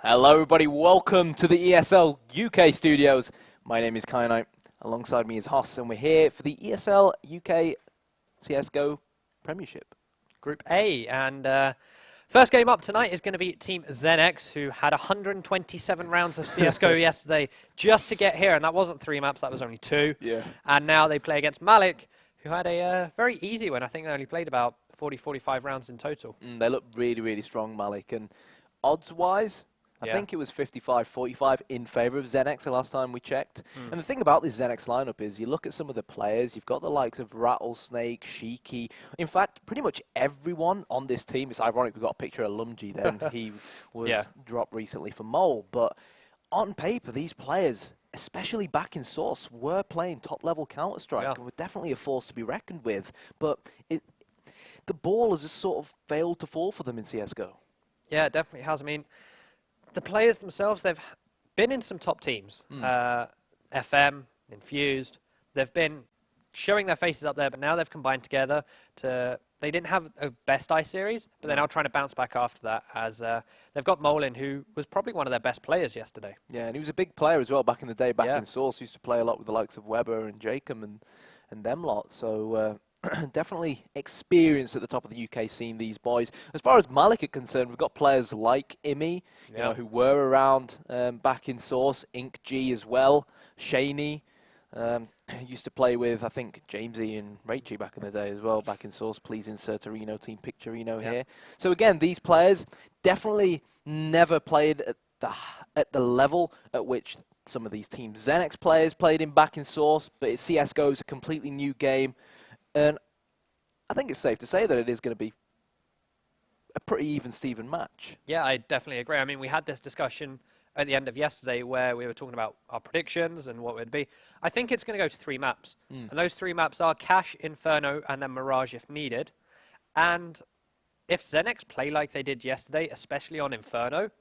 Hello everybody, welcome to the ESL UK studios. My name is Kyanite, alongside me is Hoss, and we're here for the ESL UK CSGO Premiership. Group A, and first game up tonight is going to be Team XENEX, who had 127 rounds of CSGO yesterday just to get here, and that wasn't 3 maps, that was only 2. Yeah. And now they play against MALiK, who had a very easy win. I think they only played about 40-45 rounds in total. They look really, really strong, MALiK, and odds-wise, I think it was 55-45 in favour of XENEX the last time we checked. And the thing about this XENEX lineup is you look at some of the players, you've got the likes of Rattlesnake, Shiki. In fact, pretty much everyone on this team, it's ironic we've got a picture of Lumji there, and he was dropped recently for Mole. But on paper, these players, especially back in Source, were playing top-level Counter-Strike and were definitely a force to be reckoned with. But the ball has just sort of failed to fall for them in CSGO. Yeah, it definitely has. I mean, the players themselves, they've been in some top teams. FM, Infused. They've been showing their faces up there, but now they've combined together to... They didn't have a best I series, but they're now trying to bounce back after that, as they've got Molin, who was probably one of their best players yesterday. Yeah, and he was a big player as well back in the day, back in Source. He used to play a lot with the likes of Weber and Jacob and them lot. So... definitely experienced at the top of the UK scene, these boys. As far as MALiK are concerned, we've got players like Imi, you know, who were around back in Source, Ink G as well, Shaney, used to play with, I think, Jamesy and Rachy back in the day as well, back in Source. Please insert a Reno team picture, Reno here. So again, these players definitely never played at the level at which some of these Team XENEX players played in back in Source, but CSGO is a completely new game. And I think it's safe to say that it is going to be a pretty even-Steven match. Yeah, I definitely agree. I mean, we had this discussion at the end of yesterday where we were talking about our predictions and what it would be. I think it's going to go to 3 maps. And those 3 maps are Cache, Inferno, and then Mirage if needed. And if XENEX play like they did yesterday, especially on Inferno,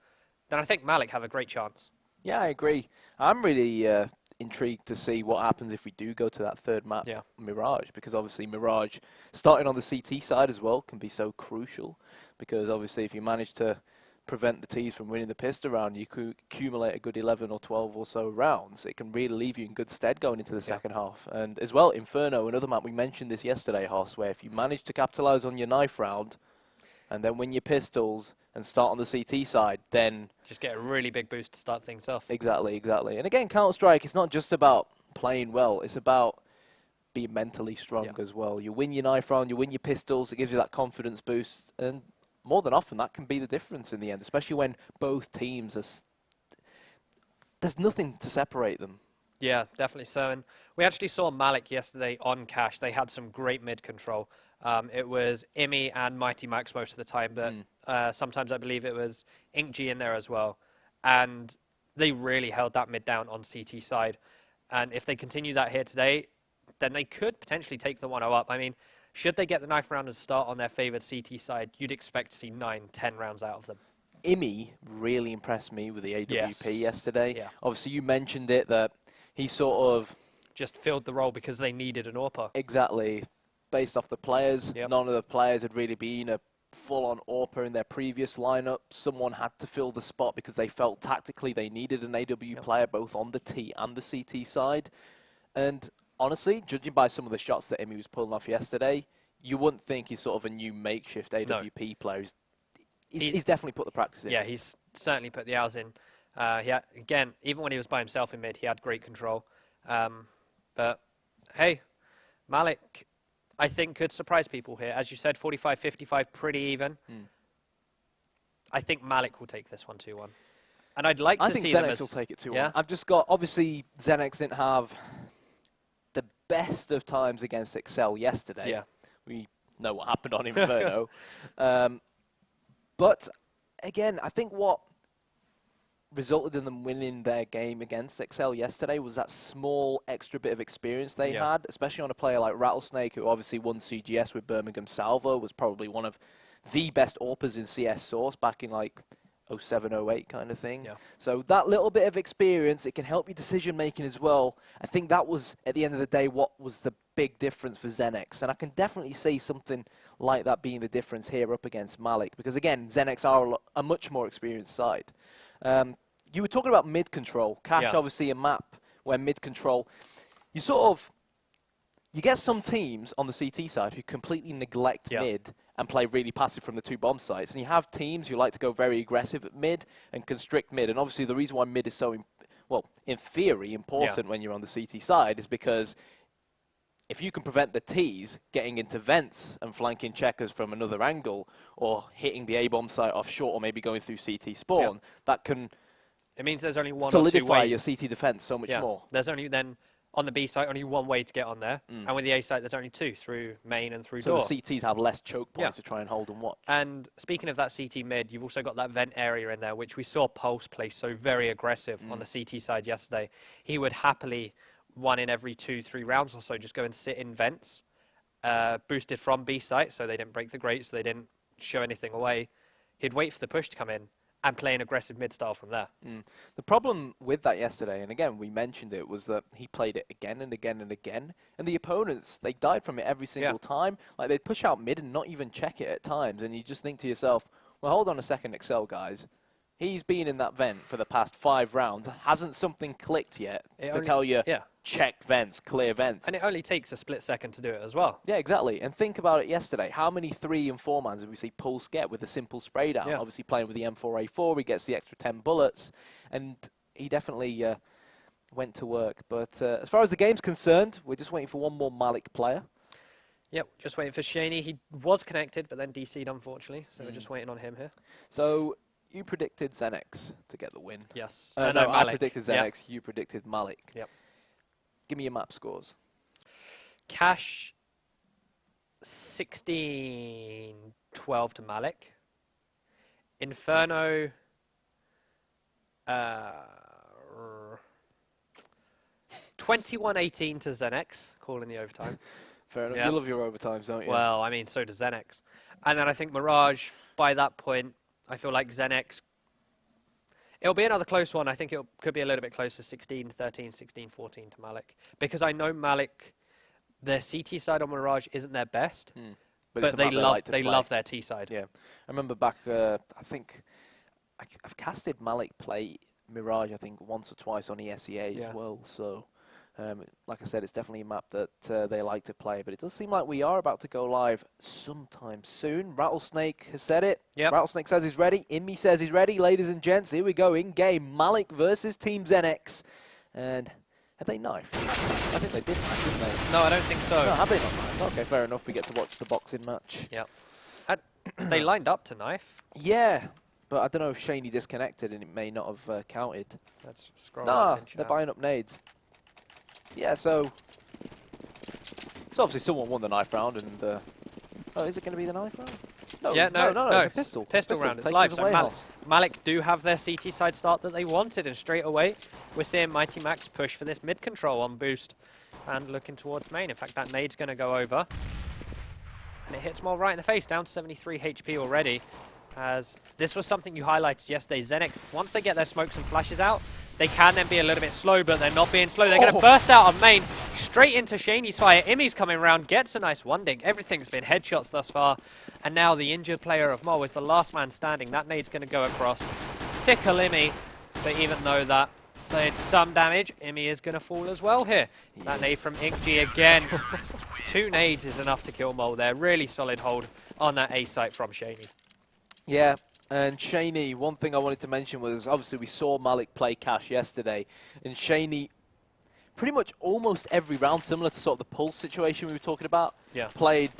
then I think MALiK have a great chance. Yeah, I agree. I'm really... intrigued to see what happens if we do go to that 3rd map, Mirage, because obviously Mirage, starting on the CT side as well, can be so crucial, because obviously if you manage to prevent the Ts from winning the pistol round, you could accumulate a good 11 or 12 or so rounds. It can really leave you in good stead going into the second half. And as well, Inferno, another map, we mentioned this yesterday, Hoss, where if you manage to capitalise on your knife round, and then win your pistols and start on the CT side, then... Just get a really big boost to start things off. Exactly, exactly. And again, Counter-Strike, it's not just about playing well, it's about being mentally strong as well. You win your knife round, you win your pistols, it gives you that confidence boost, and more than often that can be the difference in the end, especially when both teams are... There's nothing to separate them. Yeah, definitely so. And we actually saw MALiK yesterday on Cache. They had some great mid control. It was Imi and Mighty Max most of the time, but sometimes I believe it was Ink G in there as well. And they really held that mid down on CT side. And if they continue that here today, then they could potentially take the 1-0 up. I mean, should they get the knife round and start on their favoured CT side, you'd expect to see 9-10 rounds out of them. Imi really impressed me with the AWP yesterday. Yeah. Obviously, you mentioned it, that he sort of... just filled the role because they needed an AWPer. Exactly. Based off the players, none of the players had really been a full-on AWPer in their previous lineup. Someone had to fill the spot because they felt tactically they needed an AW player both on the T and the CT side. And honestly, judging by some of the shots that Imi was pulling off yesterday, you wouldn't think he's sort of a new makeshift AWP player. He's definitely put the practice in. Yeah, he's certainly put the hours in. Again, even when he was by himself in mid, he had great control. But hey, MALiK, I think, could surprise people here. As you said, 45-55, pretty even. I think MALiK will take this one 2-1. And I'd like to see them XENEX will take it 2-1. I've just got, obviously, XENEX didn't have the best of times against Excel yesterday. Yeah. We know what happened on Inferno. But, again, I think what resulted in them winning their game against Excel yesterday was that small extra bit of experience they had, especially on a player like Rattlesnake, who obviously won CGS with Birmingham Salvo, was probably one of the best AWPers in CS Source back in like 07, 08 kind of thing. So that little bit of experience, it can help your decision making as well. I think that was, at the end of the day, what was the big difference for XENEX. And I can definitely see something like that being the difference here up against MALiK, because again, XENEX are a much more experienced side. You were talking about mid control. Cash, obviously, a map where mid control, you get some teams on the CT side who completely neglect mid and play really passive from the 2 bomb sites. And you have teams who like to go very aggressive at mid and constrict mid. And obviously the reason why mid is so, in theory, important when you're on the CT side is because if you can prevent the Ts getting into vents and flanking checkers from another angle or hitting the A-bomb site off short or maybe going through CT spawn, that can it means there's only one solidify or 2 ways. your CT defense so much more. There's only then on the B site only one way to get on there, and with the A site there's only 2, through main and through door. So the CTs have less choke points to try and hold and watch. And speaking of that CT mid, you've also got that vent area in there, which we saw Pulse play so very aggressive on the CT side yesterday. He would happily, 1 in every 2-3 rounds or so, just go and sit in vents, boosted from B site, so they didn't break the grate, so they didn't show anything away. He'd wait for the push to come in and play an aggressive mid style from there. The problem with that yesterday, and again, we mentioned it, was that he played it again and again and again, and the opponents, they died from it every single time. Like, they'd push out mid and not even check it at times, and you just think to yourself, well, hold on a second, Excel guys. He's been in that vent for the past 5 rounds. Hasn't something clicked yet to tell you, check vents, clear vents? And it only takes a split second to do it as well. Yeah, exactly. And think about it yesterday. How many 3 and 4 mans did we see Pulse get with a simple spray down? Obviously playing with the M4A4, he gets the extra 10 bullets. And he definitely went to work. But as far as the game's concerned, we're just waiting for one more MALiK player. Yep, just waiting for Shaney. He was connected, but then DC'd, unfortunately. So we're just waiting on him here. So you predicted XENEX to get the win. Yes. No, I predicted XENEX. You predicted MALiK. Yep. Give me your map scores. Cash 16-12 to MALiK. Inferno 21-18 to XENEX, calling the overtime. Fair enough. You love your overtimes, don't you? Well, I mean, so does XENEX. And then I think Mirage, by that point, I feel like XENEX, it'll be another close one. I think it could be a little bit closer, 16-13, 16-14 to MALiK. Because I know MALiK, their CT side on Mirage isn't their best, but they love their T side. Yeah. I remember back, I think, I've casted MALiK play Mirage, I think, once or twice on ESEA as well. So, like I said, it's definitely a map that they like to play. But it does seem like we are about to go live sometime soon. Rattlesnake has said it. Yep. Rattlesnake says he's ready. Immi says he's ready. Ladies and gents, here we go. In-game, MALiK versus Team XENEX. And have they knifed? I think they did knife, didn't they? No, I don't think so. No, have they not knifed? Okay, fair enough. We get to watch the boxing match. Yep. They lined up to knife. Yeah. But I don't know if Shaney disconnected and it may not have counted. Let's scroll they're buying up nades. Yeah, so obviously someone won the knife round, and oh, is it going to be the knife round? No, no, it's a pistol. Pistol round. It's live. So MALiK do have their CT side start that they wanted, and straight away we're seeing Mighty Max push for this mid control on boost and looking towards main. In fact, that nade's going to go over, and it hits Mol right in the face, down to 73 HP already. As this was something you highlighted yesterday, XENEX, once they get their smokes and flashes out, they can then be a little bit slow, but they're not being slow. They're going to burst out on main, straight into Shaney's fire. Immi's coming around, gets a nice one dink. Everything's been headshots thus far. And now the injured player of Mol is the last man standing. That nade's going to go across, tickle Immi. But even though that did some damage, Immi is going to fall as well here. That nade from InkG again. 2 nades is enough to kill Mol there. Really solid hold on that A site from Shaney. Yeah. And Shaney, one thing I wanted to mention was, obviously we saw MALiK play Cash yesterday, and Shaney, pretty much almost every round, similar to sort of the Pulse situation we were talking about, played,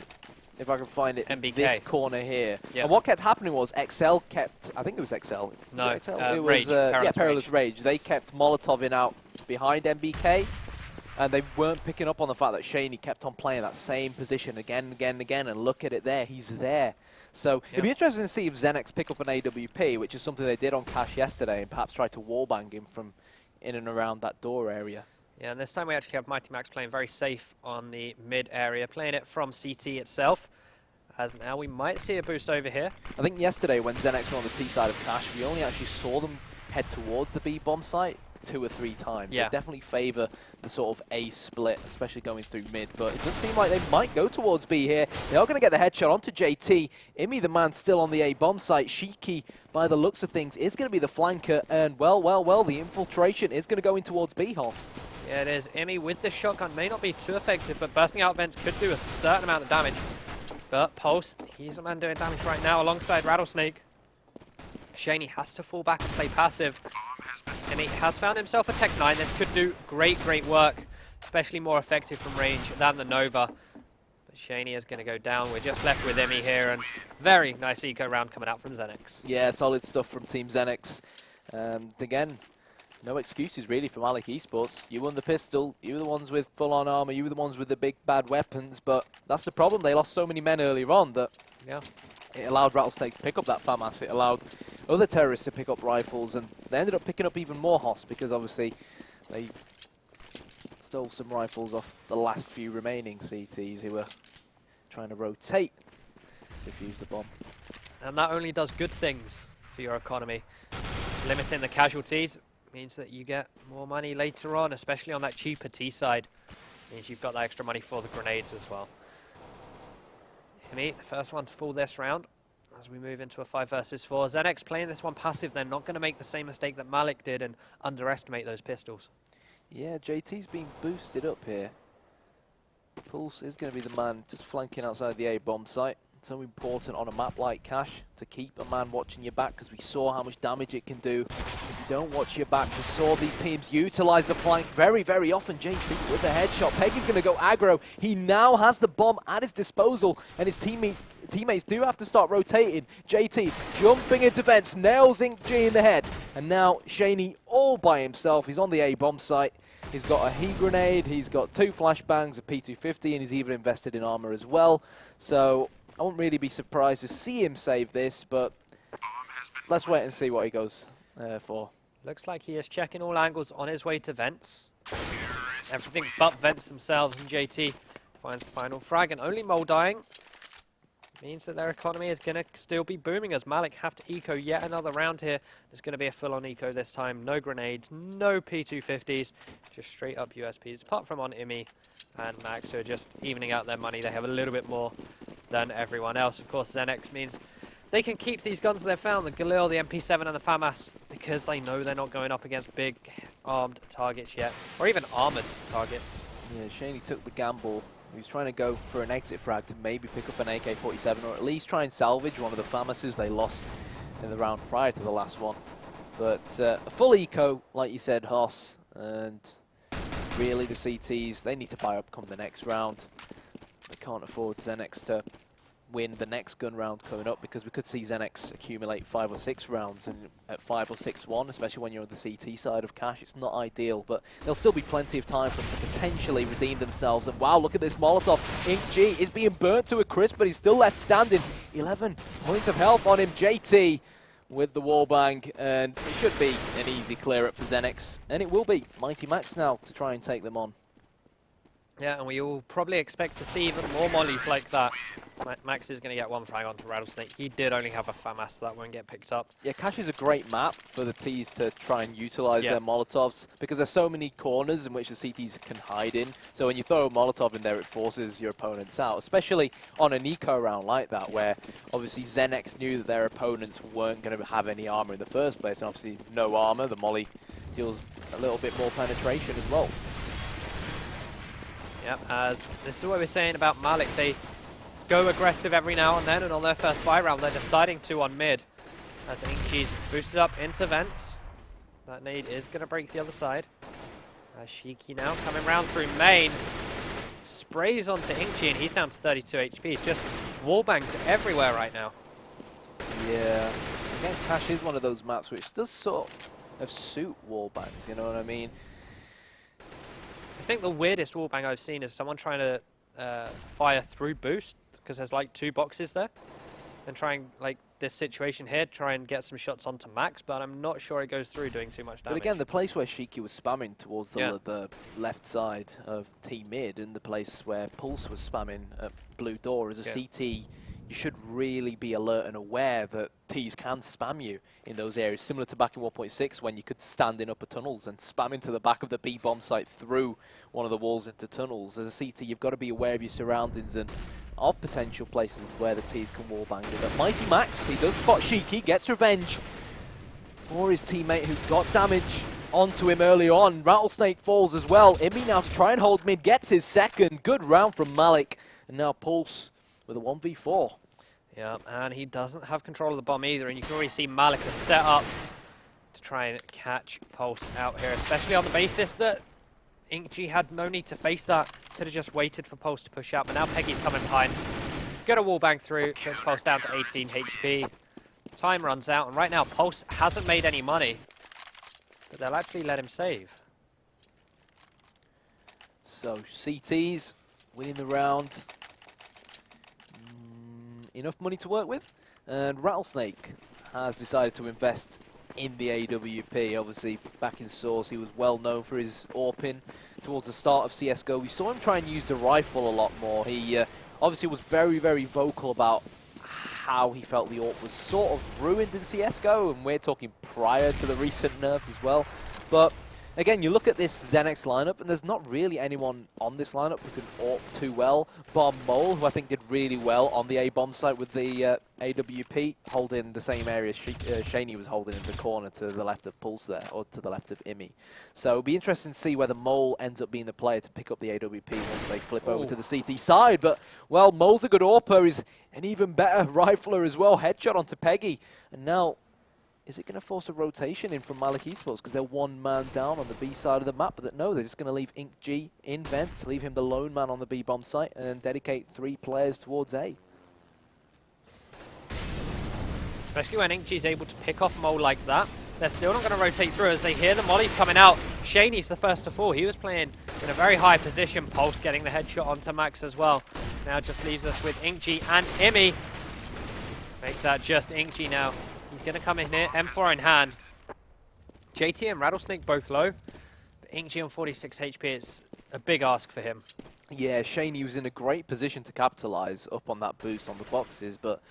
if I can find it, MBK. This corner here. And what kept happening was XL kept, I think it was XL. No, it was Perilous Rage. They kept Molotoving out behind MBK, and they weren't picking up on the fact that Shaney kept on playing that same position again and again and again, and look at it there, he's there. So it'd be interesting to see if XENEX pick up an AWP, which is something they did on Cash yesterday, and perhaps try to wallbang him from in and around that door area. Yeah, and this time we actually have Mighty Max playing very safe on the mid area, playing it from CT itself. As now we might see a boost over here. I think yesterday when XENEX were on the T side of Cash, we only actually saw them head towards the B bomb site. 2 or 3 times. Yeah. They definitely favour the sort of A split, especially going through mid. But it does seem like they might go towards B here. They are going to get the headshot onto JT. Imi, the man, still on the A bomb site. Shiki, by the looks of things, is going to be the flanker. And well, the infiltration is going to go in towards B, Hoss. Yeah, it is. Imi with the shotgun may not be too effective, but bursting out vents could do a certain amount of damage. But Pulse, he's the man doing damage right now alongside Rattlesnake. Shaney has to fall back and play passive. Imi has found himself a Tech 9. This could do great work, especially more effective from range than the Nova. But Shaney is going to go down. We're just left with Imi here, and very nice eco round coming out from XENEX. Yeah, solid stuff from Team XENEX. Again, no excuses really for MALiK eSports. You won the pistol, you were the ones with full-on armor, you were the ones with the big bad weapons, but that's the problem. They lost so many men earlier on that it allowed Rattlesnake to pick up that FAMAS. It allowed other terrorists to pick up rifles, and they ended up picking up even more Hoss because obviously they stole some rifles off the last few remaining CTs who were trying to rotate to defuse the bomb. And that only does good things for your economy. Limiting the casualties means that you get more money later on, especially on that cheaper T side. Means you've got that extra money for the grenades as well. Imi, the first one to fall this round as we move into a 5 versus 4. XENEX playing this one passive. They're not going to make the same mistake that MALiK did and underestimate those pistols. Yeah, JT's being boosted up here. Pulse is going to be the man just flanking outside the A bomb site. So important on a map like Cash to keep a man watching your back, because we saw how much damage it can do if you don't watch your back. We saw these teams utilize the flank very often. JT with the headshot. Peggy's going to go aggro. He now has the bomb at his disposal, and his teammates do have to start rotating. JT jumping into vents, nails G in the head, and now Shaney all by himself. He's on the A bomb site. He's got a heat grenade, he's got 2 flashbangs, a P250, and he's even invested in armor as well. So I wouldn't really be surprised to see him save this, but let's wait and see what he goes for. Looks like he is checking all angles on his way to vents. Everything but vents themselves, and JT finds the final frag, and only Mole dying means that their economy is going to still be booming as MALiK have to eco yet another round here. There's going to be a full-on eco this time. No grenades, no P250s, just straight up USPs, apart from on Imi and Max, who are just evening out their money. They have a little bit more than everyone else. Of course, XENEX means they can keep these guns that they've found, the Galil, the MP7 and the FAMAS, because they know they're not going up against big armed targets yet, or even armored targets. Yeah, Shaney took the gamble. He was trying to go for an exit frag to maybe pick up an AK-47, or at least try and salvage one of the FAMASs they lost in the round prior to the last one. But a full eco, like you said, Hoss, and really the CTs, they need to buy up come the next round. They can't afford XENEX to win the next gun round coming up, because we could see XENEX accumulate 5 or 6 rounds, and at 5 or 6-1, especially when you're on the CT side of Cash, it's not ideal, but there'll still be plenty of time for them to potentially redeem themselves. And wow, look at this Molotov. InkG is being burnt to a crisp, but he's still left standing. 11 points of health on him. JT with the wallbang, and it should be an easy clear up for XENEX, and it will be. Mighty Max now to try and take them on. Yeah, and we all probably expect to see even more mollies like that. Max is going to get 1 frag onto Rattlesnake. He did only have a FAMAS, so that won't get picked up. Yeah, Cash is a great map for the Ts to try and utilize their Molotovs, because there's so many corners in which the CTs can hide in. So when you throw a Molotov in there, it forces your opponents out, especially on an eco round like that, where obviously XENEX knew that their opponents weren't going to have any armor in the first place, and obviously no armor. The molly deals a little bit more penetration as well. Yep, as this is what we're saying about MALiK. They go aggressive every now and then, and on their first buy round, they're deciding to on mid. As InkG's boosted up into vents. That nade is going to break the other side. As Shiki now coming round through main. Sprays onto InkG, and he's down to 32 HP. Just wallbangs everywhere right now. Yeah, again, Cash is one of those maps which does sort of suit wallbangs, you know what I mean? I think the weirdest wallbang I've seen is someone trying to fire through boost, because there's like 2 boxes there, and trying, like this situation here, try and get some shots onto Max, but I'm not sure it goes through doing too much damage. But again, the place where Shiki was spamming towards the left side of T mid, and the place where Pulse was spamming at blue door is a CT you should really be alert and aware that T's can spam you in those areas, similar to back in 1.6 when you could stand in upper tunnels and spam into the back of the B bomb site through one of the walls into tunnels. As a CT, you've got to be aware of your surroundings and of potential places where the T's can wallbang you. But MightyMax, he does spot Shiki, gets revenge for his teammate who got damage onto him early on. Rattlesnake falls as well. Imi now to try and hold mid, gets his second. Good round from MALiK. And now Pulse with a 1v4. Yeah, and he doesn't have control of the bomb either, and you can already see MALiK is set up to try and catch Pulse out here, especially on the basis that InkG had no need to face that. Could have just waited for Pulse to push out, but now Peggy's coming behind. Get a wallbang through, gets Pulse down to 18 HP. Time runs out, and right now Pulse hasn't made any money, but they'll actually let him save. So CTs winning the round. Enough money to work with, and Rattlesnake has decided to invest in the AWP. Obviously, back in Source, he was well known for his AWPing towards the start of CSGO. We saw him try and use the rifle a lot more. He obviously was very, very vocal about how he felt the AWP was sort of ruined in CSGO, and we're talking prior to the recent nerf as well. But again, you look at this XENEX lineup, and there's not really anyone on this lineup who can AWP too well. Bar Mole, who I think did really well on the A-bomb site with the AWP, holding the same area Shaney was holding in the corner to the left of Pulse there, or to the left of Imi. So it'll be interesting to see whether Mole ends up being the player to pick up the AWP once they flip over to the CT side. But, well, Mole's a good AWPer, he's an even better rifler as well. Headshot onto Peggy, and now is it going to force a rotation in from MALiK eSports because they're one man down on the B side of the map? But no, they're just going to leave InkG in vents, leave him the lone man on the B bomb site, and dedicate 3 players towards A. Especially when InkG's able to pick off Mole like that. They're still not going to rotate through as they hear the mollies coming out. Shaney's the first to fall. He was playing in a very high position. Pulse getting the headshot onto Max as well. Now just leaves us with InkG and Imi. Make that just InkG now. He's going to come in here, M4 in hand. JT and Rattlesnake both low. But InkG on 46 HP, it's a big ask for him. Yeah, Shaney was in a great position to capitalize up on that boost on the boxes, but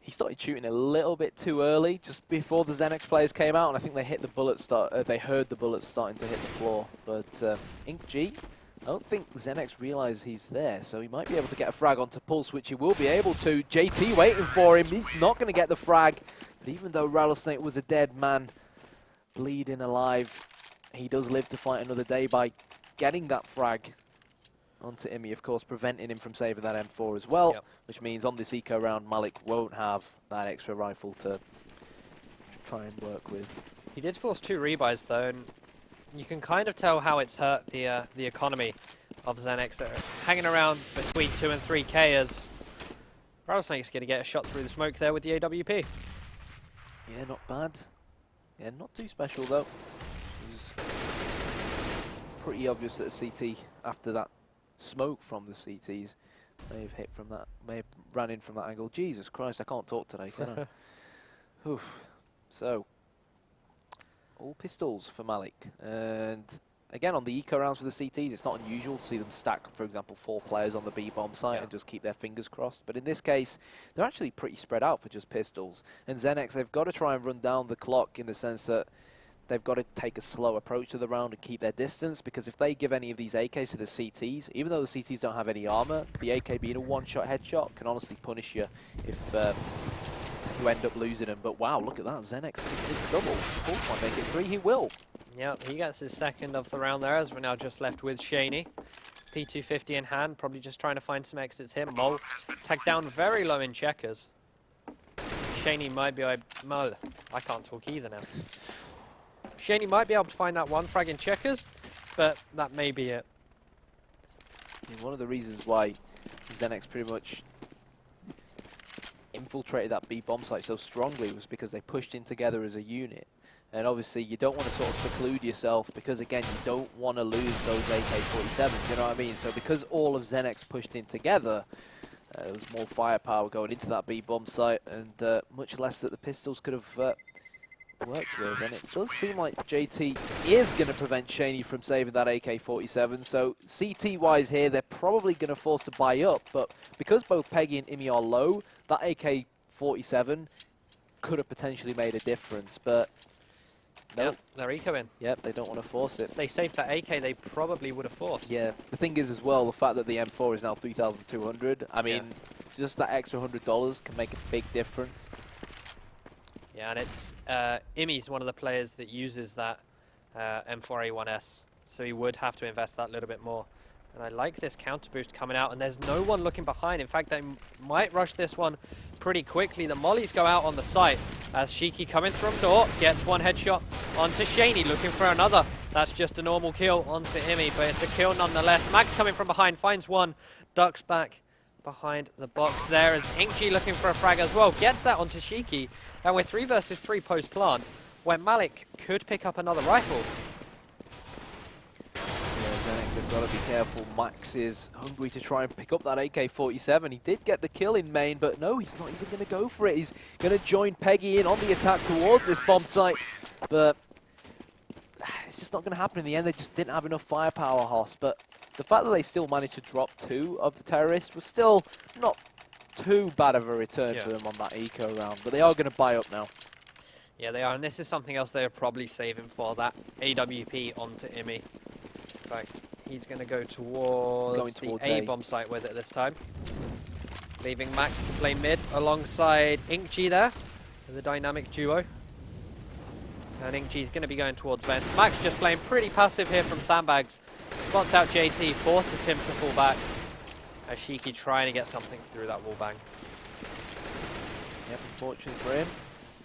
he started shooting a little bit too early, just before the XENEX players came out, and I think they hit the bullets they heard the bullets starting to hit the floor. But InkG, I don't think XENEX realized he's there, so he might be able to get a frag onto Pulse, which he will be able to. JT waiting for him. He's not going to get the frag, but even though Rattlesnake was a dead man, bleeding alive, he does live to fight another day by getting that frag onto Imi, of course, preventing him from saving that M4 as well, which means on this eco round, MALiK won't have that extra rifle to try and work with. He did force 2 rebuys, though, and you can kind of tell how it's hurt the economy of XENEX. They're hanging around between 2 and 3k as Rattlesnake's going to get a shot through the smoke there with the AWP. Yeah, not bad. Yeah, not too special though. It was pretty obvious that a CT, after that smoke from the CTs, may have hit from that, may have ran in from that angle. Jesus Christ, I can't talk today, can I? Oof. So, all pistols for MALiK, and again on the eco rounds for the CTs, it's not unusual to see them stack, for example, 4 players on the B bomb site and just keep their fingers crossed. But in this case, they're actually pretty spread out for just pistols. And XENEX, they've got to try and run down the clock in the sense that they've got to take a slow approach to the round and keep their distance, because if they give any of these AKs to the CTs, even though the CTs don't have any armor, the AK being a one-shot headshot can honestly punish you if you end up losing them. But wow, look at that, XENEX did double. Pulse might make it 3, he will. Yep, he gets his second of the round there, as we're now just left with Shaney. P250 in hand, probably just trying to find some exits here. Mole tagged down very low in checkers. Shaney might be... Mole, I can't talk either now. Shaney might be able to find that one frag in checkers, but that may be it. I mean, one of the reasons why XENEX pretty much infiltrated that B bomb site so strongly was because they pushed in together as a unit. And obviously you don't want to sort of seclude yourself, because again, you don't want to lose those AK-47s, you know what I mean? So because all of XENEX pushed in together, there was more firepower going into that B bomb site, and much less that the pistols could have worked with, and it does seem like JT is going to prevent Shaney from saving that AK-47, so CT-wise here, they're probably going to force to buy up, but because both Peggy and Imi are low, that AK-47 could have potentially made a difference, but no. Yep, they're ecoing. Yep, they don't want to force it. If they saved that AK, they probably would have forced. Yeah, the thing is as well, the fact that the M4 is now 3,200, I mean, just that extra $100 can make a big difference. Yeah, and it's Imi's one of the players that uses that M4A1S, so he would have to invest that little bit more. And I like this counter boost coming out, and there's no one looking behind. In fact, they might rush this one pretty quickly. The mollies go out on the site as Shiki coming from door gets one headshot onto Shaney, looking for another. That's just a normal kill onto Imi, but it's a kill nonetheless. Max coming from behind, finds one, ducks back behind the box there as Inkji looking for a frag as well, gets that onto Shiki, and we're 3 versus 3 post-plant, where MALiK could pick up another rifle. XENEX have got to be careful. Max is hungry to try and pick up that AK-47. He did get the kill in main, but no, he's not even going to go for it. He's going to join Peggy in on the attack towards this bomb site, but it's just not going to happen in the end. They just didn't have enough firepower, Hoss, but the fact that they still managed to drop 2 of the terrorists was still not too bad of a return for them on that eco round, but they are going to buy up now. Yeah, they are, and this is something else they're probably saving for that AWP onto Imi. In fact, he's going to go towards the A-bomb site with it this time. Leaving Max to play mid alongside Inkji there, the dynamic duo. And Inkji's going to be going towards vent. Max just playing pretty passive here from sandbags. Spots out JT, forces him to fall back. As Shiki trying to get something through that wall bang. Yep, unfortunate for him.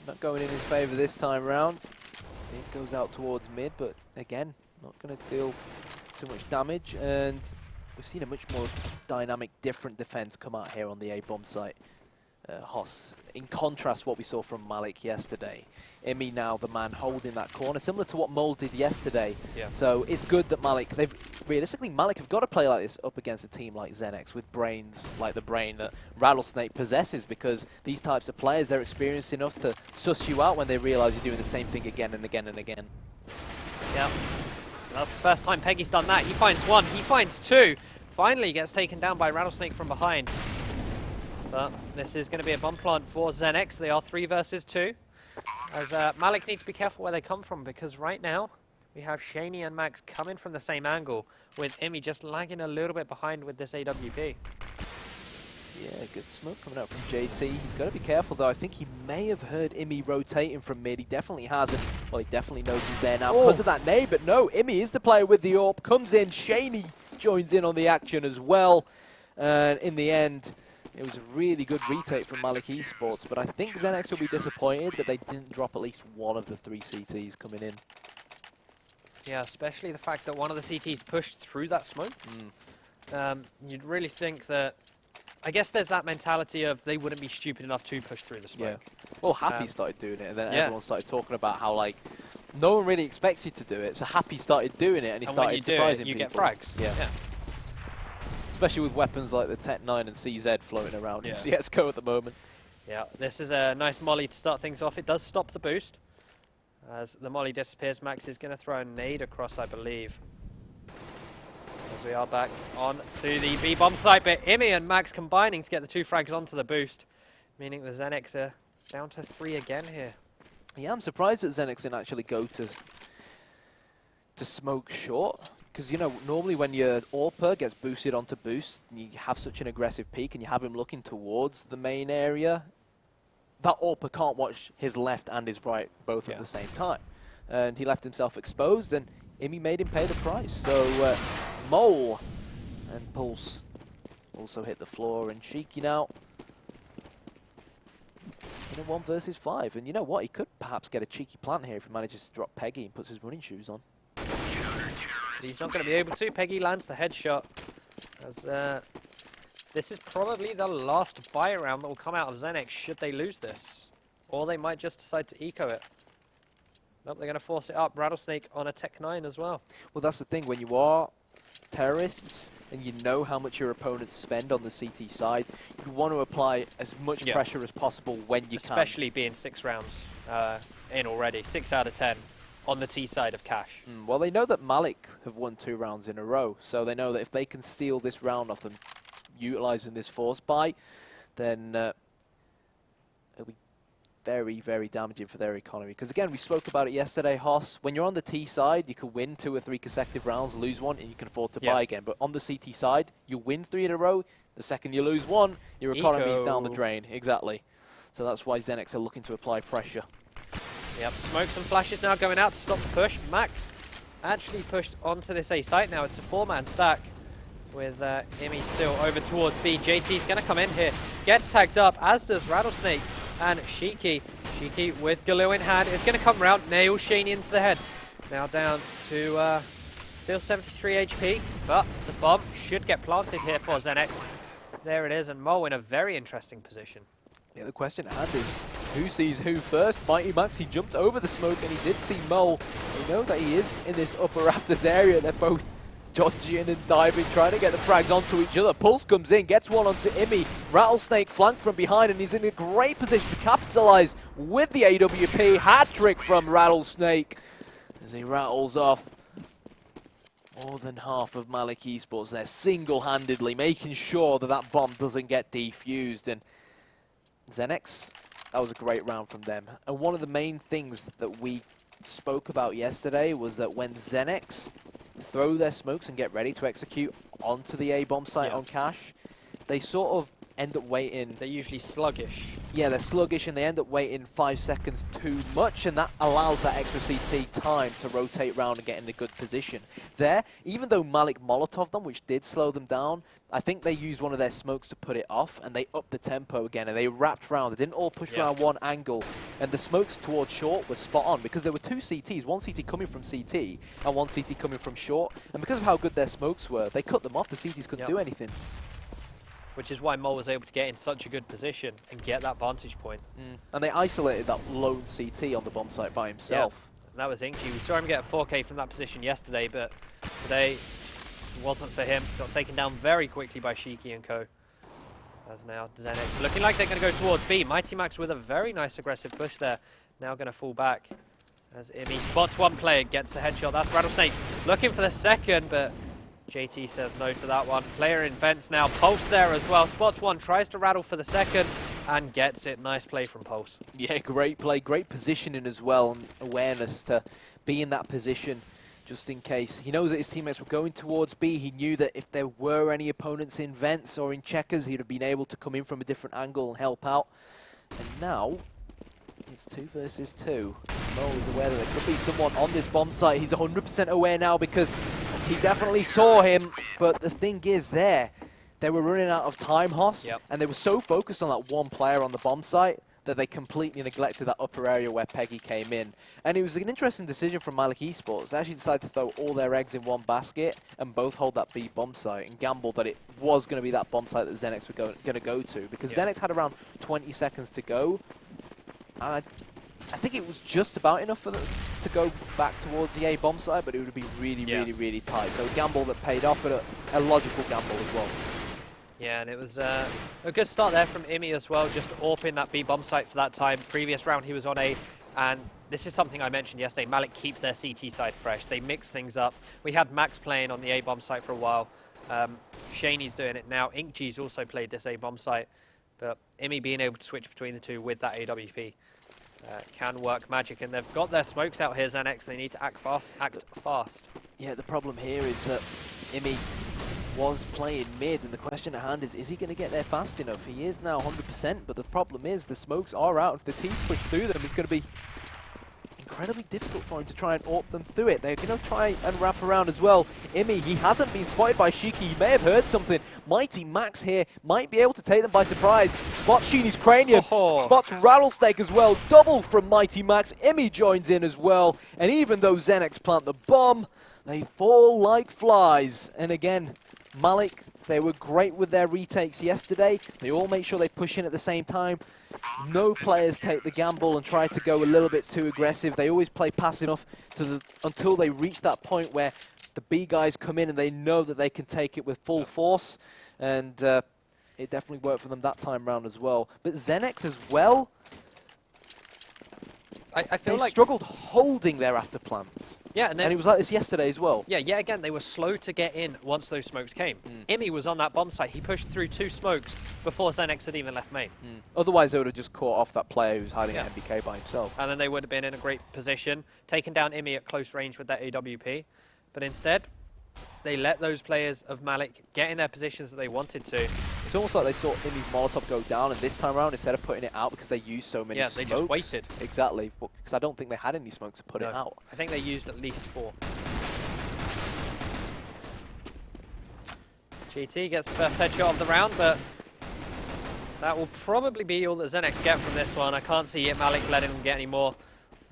Not going in his favour this time round. It goes out towards mid, but again, not going to deal too much damage. And we've seen a much more dynamic, different defense come out here on the A-bomb site. Hoss, in contrast to what we saw from MALiK yesterday. Imi now the man holding that corner, similar to what Mole did yesterday. Yeah. So it's good that MALiK, realistically MALiK have got to play like this up against a team like XENEX with brains like the brain that Rattlesnake possesses, because these types of players, they're experienced enough to suss you out when they realise you're doing the same thing again and again and again. Yeah, that's the first time Peggy's done that. He finds one, he finds two. Finally gets taken down by Rattlesnake from behind. But this is going to be a bomb plant for XENEX. They are 3 versus 2. As MALiK need to be careful where they come from, because right now we have Shaney and Max coming from the same angle, with Imi just lagging a little bit behind with this AWP. Yeah, good smoke coming out from JT. He's got to be careful though. I think he may have heard Imi rotating from mid. He definitely hasn't. Well, he definitely knows he's there now because of that nade, but no, Imi is the player with the AWP. Comes in, Shaney joins in on the action as well. And in the end, it was a really good retake from MALiK eSports, but I think XENEX will be disappointed that they didn't drop at least one of the 3 CTs coming in. Yeah, especially the fact that one of the CTs pushed through that smoke. You'd really think that, I guess there's that mentality of they wouldn't be stupid enough to push through the smoke. Yeah. Well, Happy started doing it, and then everyone started talking about how, like, no one really expects you to do it, so Happy started doing it, and he started surprising people. You get frags. Yeah. Especially with weapons like the Tech 9 and CZ floating around in CSGO at the moment. Yeah, this is a nice molly to start things off. It does stop the boost. As the molly disappears, Max is going to throw a nade across, I believe. As we are back on to the B-bomb site, but Imi and Max combining to get the 2 frags onto the boost, meaning the XENEX are down to 3 again here. Yeah, I'm surprised that XENEX didn't actually go to smoke short. Because, you know, normally when your AWPer gets boosted onto boost, and you have such an aggressive peak and you have him looking towards the main area, that AWPer can't watch his left and his right both at the same time. And he left himself exposed, and Imi made him pay the price. So, Mole and Pulse also hit the floor, and Shiki now in a 1 versus 5. And you know what? He could perhaps get a cheeky plant here if he manages to drop Peggy and puts his running shoes on. He's not going to be able to. Peggy lands the headshot. As this is probably the last buy round that will come out of XENEX should they lose this. Or they might just decide to eco it. Nope, they're going to force it up. Rattlesnake on a Tech 9 as well. Well, that's the thing. When you are terrorists and you know how much your opponents spend on the CT side, you want to apply as much pressure as possible when you can. Especially being 6 rounds in already. 6 out of 10 on the T side of Cash. Well, they know that MALiK have won 2 rounds in a row, so they know that if they can steal this round off them, utilizing this force buy, then it'll be very, very damaging for their economy. Because again, we spoke about it yesterday, Hoss. When you're on the T side, you can win 2 or 3 consecutive rounds, lose 1, and you can afford to buy again. But on the CT side, you win 3 in a row. The second you lose 1, your economy is down the drain. Exactly. So that's why XENEX are looking to apply pressure. Yep, smokes and flashes now going out to stop the push. Max actually pushed onto this A site now. It's a 4-man stack with Imi still over towards B. JT's going to come in here. Gets tagged up, as does Rattlesnake and Shiki. Shiki with Galoo in hand is going to come round, nails Shaney into the head. Now down to still 73 HP, but the bomb should get planted here for XENEX. There it is, and Mo in a very interesting position. Yeah, the question at hand is, who sees who first? Mighty Max, he jumped over the smoke and he did see Mole. We know that he is in this upper rafters area. They're both dodging and diving, trying to get the frags onto each other. Pulse comes in, gets one onto Imi. Rattlesnake flanked from behind, and he's in a great position to capitalize with the AWP. Hat-trick from Rattlesnake as he rattles off more than half of MALiK eSports there, single-handedly making sure that that bomb doesn't get defused. And XENEX, that was a great round from them. And one of the main things that we spoke about yesterday was that when XENEX throw their smokes and get ready to execute onto the A-bomb site on Cash, they sort of end up waiting. They're usually sluggish. Yeah, they're sluggish, and they end up waiting 5 seconds too much, and that allows that extra CT time to rotate round and get in a good position. There, even though MALiK Molotov them, which did slow them down, I think they used one of their smokes to put it off, and they upped the tempo again, and they wrapped round. They didn't all push around one angle, and the smokes towards short were spot on, because there were 2 CTs, one CT coming from CT, and one CT coming from short, and because of how good their smokes were, they cut them off. The CTs couldn't do anything. Which is why Mo was able to get in such a good position and get that vantage point. And they isolated that lone CT on the bomb site by himself. And that was Inky. We saw him get a 4K from that position yesterday, but today it wasn't for him. Got taken down very quickly by Shiki and co. As now XENEX looking like they're going to go towards B. Mighty Max with a very nice aggressive push there. Now going to fall back as Imi spots one player, gets the headshot. That's Rattlesnake looking for the second, but JT says no to that one. Player in vents now. Pulse there as well. Spots one, tries to rattle for the second, and gets it. Nice play from Pulse. Yeah, great play. Great positioning as well, and awareness to be in that position just in case. He knows that his teammates were going towards B. He knew that if there were any opponents in vents or in checkers, he'd have been able to come in from a different angle and help out. And now, it's 2 versus 2. Mo is aware that there could be someone on this bomb site. He's 100% aware now because he definitely saw him, but the thing is they were running out of time, Hoss, and they were so focused on that one player on the bomb site that they completely neglected that upper area where Peggy came in. And it was an interesting decision from MALiK eSports. They actually decided to throw all their eggs in one basket and both hold that B bomb site and gamble that it was going to be that bomb site that XENEX were going to go to, because XENEX had around 20 seconds to go, and I think it was just about enough for them to go back towards the A bomb site, but it would be really, really tight. So a gamble that paid off, but a logical gamble as well. Yeah, and it was a good start there from Imi as well, just AWPing that B bomb site for that time. Previous round he was on A, and this is something I mentioned yesterday. MALiK keeps their CT side fresh. They mix things up. We had Max playing on the A bomb site for a while. Shaney's doing it now. InkG's also played this A bomb site, but Imi being able to switch between the two with that AWP. Can work magic, and they've got their smokes out here, XENEX. They need to act fast. Yeah, the problem here is that Imi was playing mid, and the question at hand is he going to get there fast enough? He is now 100%, but the problem is the smokes are out. If the teams push through them, it's going to be incredibly difficult for him to try and AWP them through it. They're going to try and wrap around as well. Imi, he hasn't been spotted by Shiki. He may have heard something. Mighty Max here might be able to take them by surprise. Spots Sheeny's cranium. Spots Rattlesnake as well. Double from Mighty Max. Imi joins in as well. And even though XENEX plant the bomb, they fall like flies. And again, MALiK, they were great with their retakes yesterday. They all make sure they push in at the same time. No players take the gamble and try to go a little bit too aggressive. They always play passive enough until they reach that point where the B guys come in and they know that they can take it with full force. And it definitely worked for them that time round as well. But XENEX as well, I feel they like struggled holding their after plants. Yeah, and it was like this yesterday as well. Yeah, yet again, they were slow to get in once those smokes came. Imi was on that bomb site. He pushed through 2 smokes before XENEX had even left main. Otherwise, they would have just caught off that player who's hiding at MBK by himself. And then they would have been in a great position, taken down Imi at close range with that AWP. But instead, they let those players of MALiK get in their positions that they wanted to. It's almost like they saw Imi's Molotov go down, and this time around, instead of putting it out because they used so many smokes. Yeah, they just waited. Exactly, because I don't think they had any smokes to put it out. I think they used at least 4. GT gets the first headshot of the round, but that will probably be all that XENEX get from this one. I can't see MALiK letting them get any more.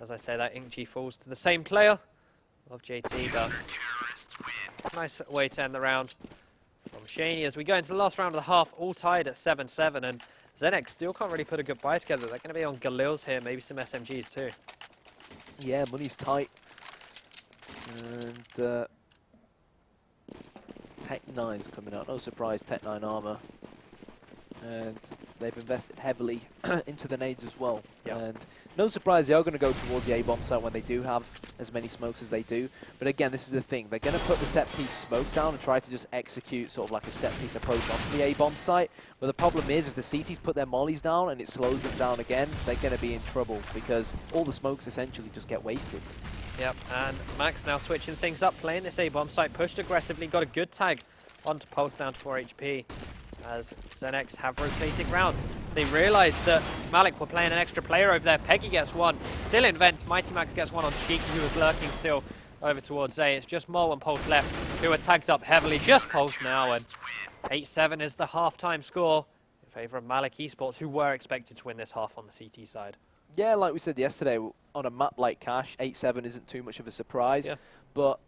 As I say, that InkG falls to the same player of JT, but nice way to end the round from Shaney as we go into the last round of the half, all tied at 7-7, and XENEX still can't really put a good buy together. They're going to be on Galil's here, maybe some SMGs too. Yeah, money's tight. And Tech 9's coming out. No surprise, Tech 9 armor. And they've invested heavily into the nades as well. Yep. And no surprise, they are going to go towards the A-bomb site when they do have as many smokes as they do. But again, this is the thing. They're going to put the set-piece smokes down and try to just execute sort of like a set-piece approach onto the A-bomb site. But the problem is, if the CTs put their mollies down and it slows them down again, they're going to be in trouble because all the smokes essentially just get wasted. Yep, and Max now switching things up, playing this A-bomb site, pushed aggressively, got a good tag onto Pulse down to 4 HP. As XENEX have rotated round. They realized that MALiK were playing an extra player over there. Peggy gets one, still in vents. Mighty Max gets one on Sheik, who was lurking still over towards A. It's just Mole and Pulse left, who are tagged up heavily. Just Pulse now, and 8-7 is the half-time score in favor of MALiK eSports, who were expected to win this half on the CT side. Yeah, like we said yesterday, on a map like Cash, 8-7 isn't too much of a surprise. Yeah. But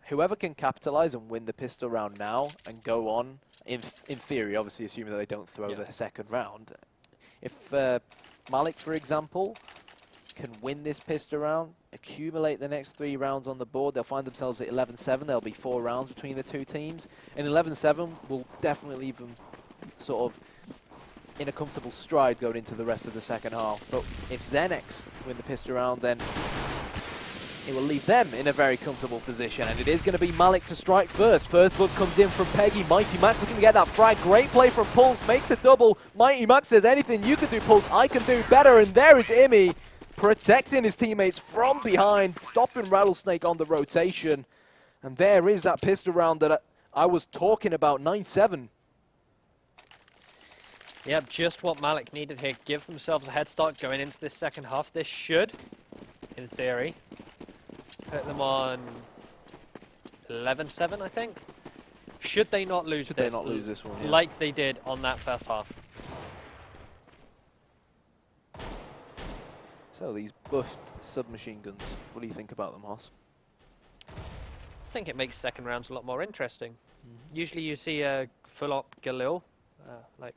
whoever can capitalize and win the pistol round now and go on, in theory, obviously assuming that they don't throw the second round. If MALiK, for example, can win this pistol round, accumulate the next 3 rounds on the board, they'll find themselves at 11-7. There'll be 4 rounds between the 2 teams. And 11-7 will definitely leave them sort of in a comfortable stride going into the rest of the second half. But if XENEX win the pistol round, then it will leave them in a very comfortable position, and it is going to be MALiK to strike first. First blood comes in from Peggy. Mighty Max looking to get that frag. Great play from Pulse, makes a double. Mighty Max says, anything you can do, Pulse, I can do better. And there is Imi protecting his teammates from behind, stopping Rattlesnake on the rotation. And there is that pistol round that I was talking about, 9-7. Yep, just what MALiK needed here. Give themselves a head start going into this second half. This should, in theory, put them on 11-7, I think. Should they not lose this? Should they not lose this one? Yeah. Like they did on that first half. So these buffed submachine guns, what do you think about them, Hoss? I think it makes second rounds a lot more interesting. Usually you see a full-op Galil, like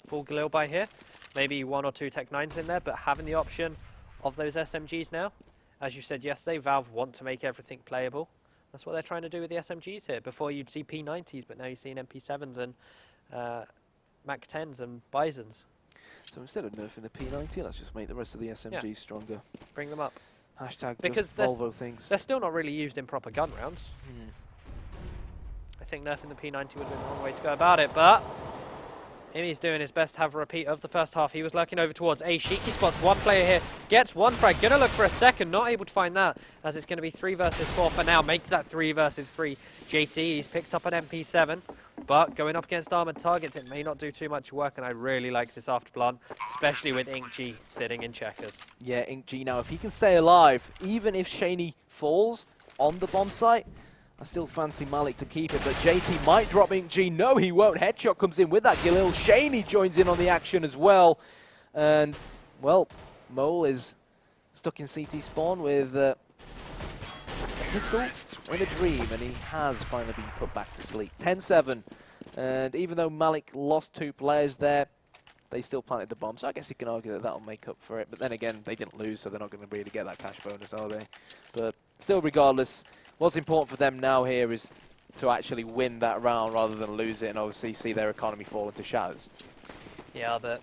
full Galil by here. Maybe 1 or 2 Tech 9s in there, but having the option of those SMGs now, as you said yesterday, Valve want to make everything playable. That's what they're trying to do with the SMGs here. Before you'd see P90s, but now you're seeing MP7s and Mac 10s and Bisons. So instead of nerfing the P90, let's just make the rest of the SMGs stronger. Bring them up. Hashtag because Volvo things. They're still not really used in proper gun rounds. I think nerfing the P90 would have been the wrong way to go about it, but Imi's doing his best to have a repeat of the first half. He was lurking over towards A. Sheiky spots one player here, gets one frag, gonna look for a second, not able to find that, as it's gonna be 3 versus 4 for now. Make that 3 versus 3. JT, he's picked up an MP7, but going up against armored targets, it may not do too much work, and I really like this afterplan, especially with InkG sitting in checkers. Yeah, InkG now, if he can stay alive, even if Shaney falls on the bomb site, I still fancy MALiK to keep it, but JT might drop InkG. No, he won't. Headshot comes in with that Galil. Shaney joins in on the action as well. And, well, Mole is stuck in CT spawn with a pistol in a dream, and he has finally been put back to sleep. 10-7. And even though MALiK lost 2 players there, they still planted the bomb, so I guess you can argue that that'll make up for it. But then again, they didn't lose, so they're not going to really get that cash bonus, are they? But still, regardless, what's important for them now here is to actually win that round rather than lose it and obviously see their economy fall into shadows. Yeah, but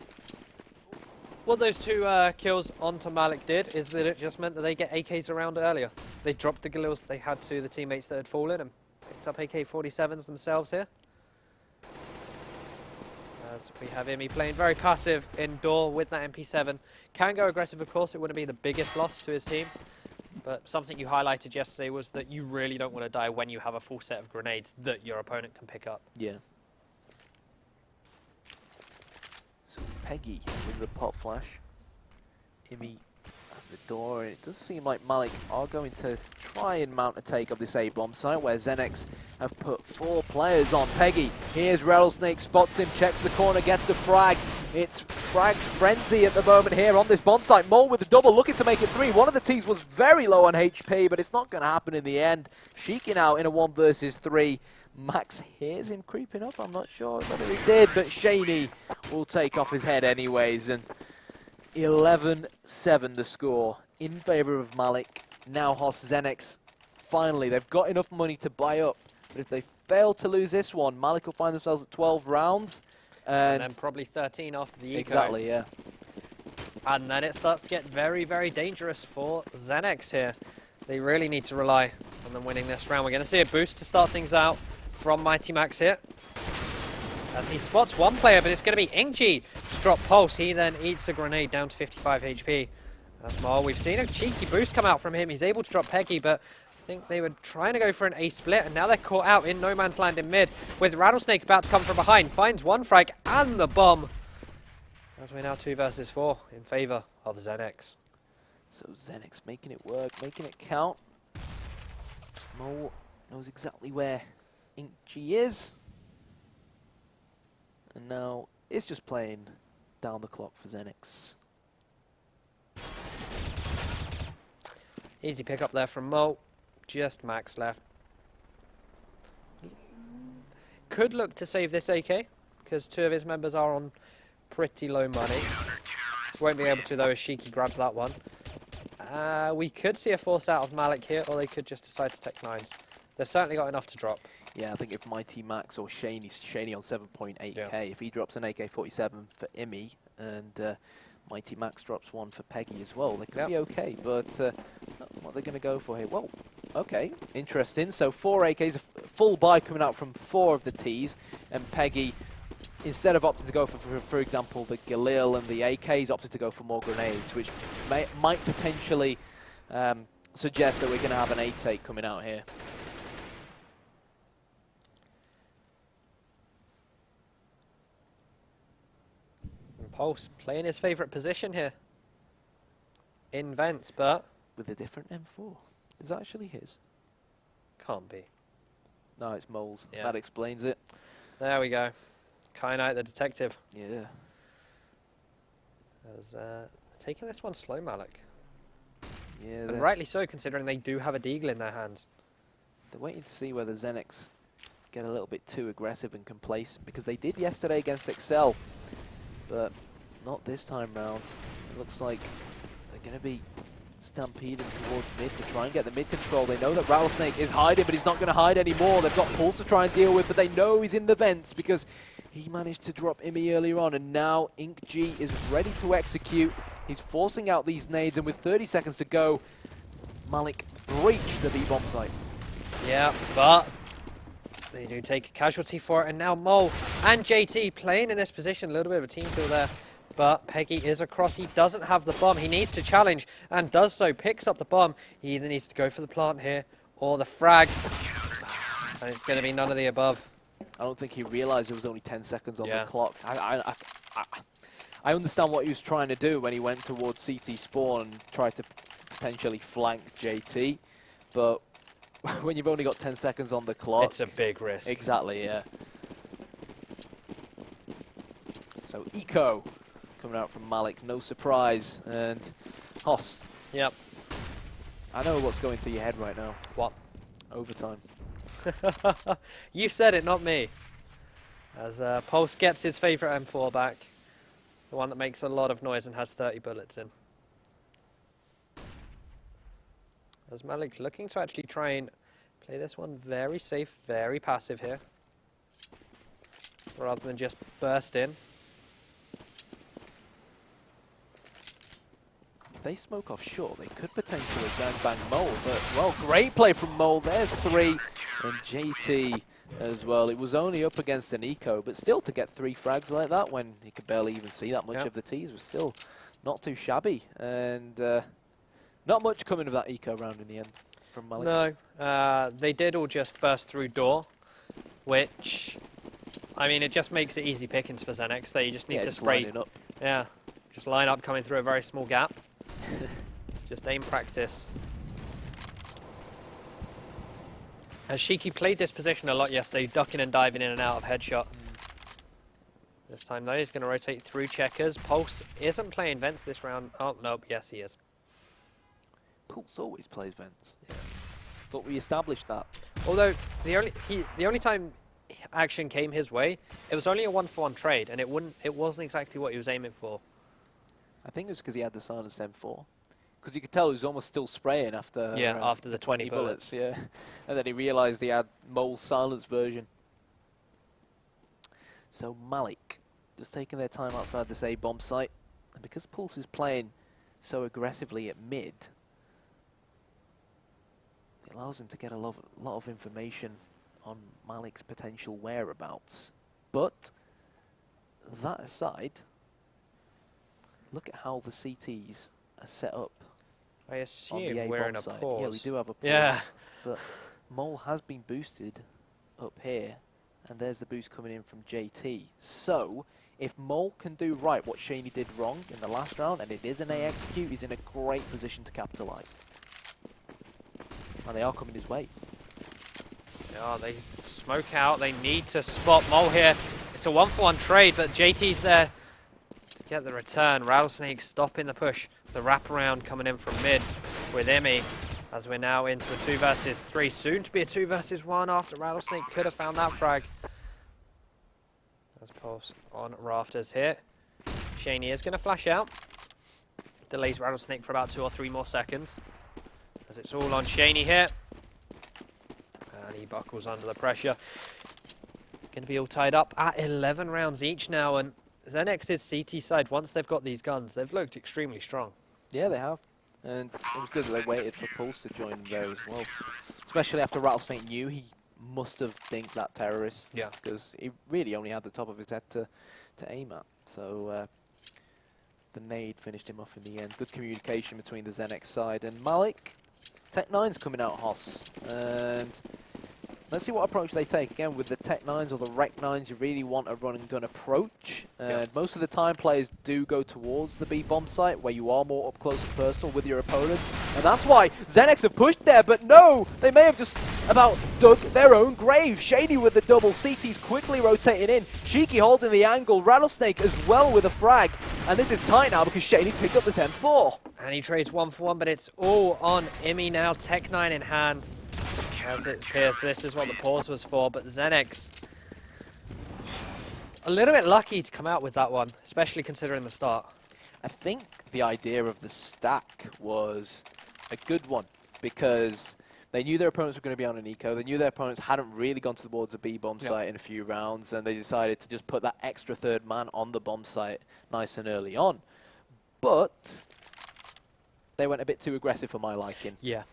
What those two kills onto MALiK did is that it just meant that they get AKs around earlier. They dropped the Galils they had to the teammates that had fallen and picked up AK-47s themselves here. As we have Imi playing very passive indoor with that MP7. Can go aggressive, of course. It wouldn't be the biggest loss to his team. But something you highlighted yesterday was that you really don't want to die when you have a full set of grenades that your opponent can pick up. Yeah. So Peggy with the pop flash. Imi at the door. And it does seem like MALiK are going to try and mount a take of this A-bomb site where XENEX have put 4 players on. Peggy, here's Rattlesnake, spots him, checks the corner, gets the frag. It's frag's frenzy at the moment here on this bomb site. Mole with the double, looking to make it 3. One of the teams was very low on HP, but it's not going to happen in the end. Sheeking out in a 1 versus 3. Max hears him creeping up. I'm not sure whether he did, but Shaney will take off his head anyways. And 11-7 the score in favor of MALiK. Now XENEX, finally, they've got enough money to buy up. But if they fail to lose this one, MALiK will find themselves at 12 rounds. And then probably 13 after the eco. Exactly, yeah. And then it starts to get very, very dangerous for XENEX here. They really need to rely on them winning this round. We're going to see a boost to start things out from MightyMax here. As he spots one player, but it's going to be Ingji to drop Pulse. He then eats the grenade down to 55 HP. As Mal, we've seen a cheeky boost come out from him. He's able to drop Peggy, but I think they were trying to go for an A split, and now they're caught out in no man's land in mid, with Rattlesnake about to come from behind. Finds one frag and the bomb. As we're now 2 versus 4 in favor of XENEX. So XENEX making it work, making it count. Mo knows exactly where Ingji is. And now it's just playing down the clock for XENEX. Easy pick up there from Mo. Just Max left. Could look to save this AK, because 2 of his members are on pretty low money. Won't be able to though as Shiki grabs that one. We could see a force out of MALiK here, or they could just decide to take 9s. They've certainly got enough to drop. Yeah, I think if MightyMax or Shaney on 7.8k, yeah. If he drops an AK-47 for Imi and MightyMax drops one for Peggy as well, they could be okay. But what are they going to go for here? Well, okay, interesting. So 4 AKs, a full buy coming out from 4 of the Ts, and Peggy, instead of opting to go for example, the Galil and the AKs, opted to go for more grenades, which might potentially suggest that we're going to have an A take coming out here. Pulse playing his favourite position here in vents, but with a different M4. Is that actually his? Can't be. No, it's Mole's. Yeah. That explains it. There we go. Kyanite the detective. Yeah. As, taking this one slow, MALiK. Yeah. And rightly so, considering they do have a deagle in their hands. They're waiting to see whether XENEX get a little bit too aggressive and complacent, because they did yesterday against Excel, but not this time round. It looks like they're going to be stampeding towards mid to try and get the mid control. They know that Rattlesnake is hiding, but he's not going to hide anymore. They've got Pulse to try and deal with, but they know he's in the vents because he managed to drop Imi earlier on, and now InkG is ready to execute. He's forcing out these nades, and with 30 seconds to go, MALiK breach the B-bomb site. Yeah, but they do take a casualty for it, and now Mo and JT playing in this position. A little bit of a team kill there, but Peggy is across. He doesn't have the bomb. He needs to challenge, and does so. Picks up the bomb. He either needs to go for the plant here or the frag, and it's going to be none of the above. I don't think he realized there was only 10 seconds on the clock. I understand what he was trying to do when he went towards CT spawn and tried to potentially flank JT, but when you've only got 10 seconds on the clock, it's a big risk. Exactly, yeah. So Eco coming out from MALiK, no surprise. And Hoss. Yep. I know what's going through your head right now. What? Overtime. You said it, not me. As Pulse gets his favourite M4 back. The one that makes a lot of noise and has 30 bullets in. As MALiK looking to actually try and play this one very safe, very passive here, rather than just burst in. if they smoke off short, they could potentially gangbang Mole. But, well, great play from Mole. There's 3. And JT as well. It was only up against an eco, but still to get 3 frags like that when he could barely even see that much of the T's was still not too shabby. And not much coming of that eco round in the end from MALiK. No, they did all just burst through door, which, I mean, it just makes it easy pickings for XENEX. They just need to spray. Up. Yeah, just line up coming through a very small gap. It's just aim practice. As Shiki played this position a lot yesterday, ducking and diving in and out of headshot. This time though, he's going to rotate through checkers. Pulse isn't playing vents this round. Oh, nope, yes he is. Pulse always plays vents. Yeah. Thought we established that. Although, the only time action came his way, it was only a 1-for-1 trade, and it wasn't exactly what he was aiming for. I think it was because he had the silenced M4. Because you could tell he was almost still spraying after after the 20 bullets. Yeah, and then he realised he had Mole's silence version. So MALiK just taking their time outside this A bomb site, and because Pulse is playing so aggressively at mid, it allows him to get a lot of information on MALiK's potential whereabouts. But that aside, look at how the CTs are set up. I assume we're in a pause. Yeah, we do have a pause. Yeah. But Mole has been boosted up here, and there's the boost coming in from JT. So, if Mole can do right what Shaney did wrong in the last round, and it is an A execute, he's in a great position to capitalise. And they are coming his way. Yeah, they smoke out. They need to spot Mole here. It's a 1-for-1 trade, but JT's there to get the return. Rattlesnake stopping the push. The wraparound coming in from mid with Emmy, as we're now into a 2 versus 3. Soon to be a 2 versus 1 after Rattlesnake could have found that frag. There's Pulse on rafters here. Shaney is going to flash out. Delays Rattlesnake for about 2 or 3 more seconds. As it's all on Shaney here. And he buckles under the pressure. Going to be all tied up at 11 rounds each now. And XENEX's CT side, once they've got these guns, they've looked extremely strong. Yeah, they have. And it was good that they waited for Pulse to join them there as well. Especially after Rattlesnake knew he must have dinked that terrorist. Yeah. Because he really only had the top of his head to aim at. So the nade finished him off in the end. Good communication between the XENEX side and MALiK. Tech9's coming out Hoss. And let's see what approach they take. Again, with the Tech9s or the Rec 9s, you really want a run and gun approach. And most of the time, players do go towards the B bomb site, where you are more up close and personal with your opponents. And that's why XENEX have pushed there, but no! They may have just about dug their own grave. Shady with the double, CT's quickly rotating in. Cheeky holding the angle, Rattlesnake as well with a frag. And this is tight now because Shady picked up this M4. And he trades 1-for-1, but it's all on Emmy now. Tech9 in hand. As it appears, this is what the pause was for, but XENEX a little bit lucky to come out with that one, especially considering the start. I think the idea of the stack was a good one, because they knew their opponents were going to be on an eco, they knew their opponents hadn't really gone towards a B bomb site in a few rounds, and they decided to just put that extra third man on the bomb site nice and early on. But they went a bit too aggressive for my liking. Yeah.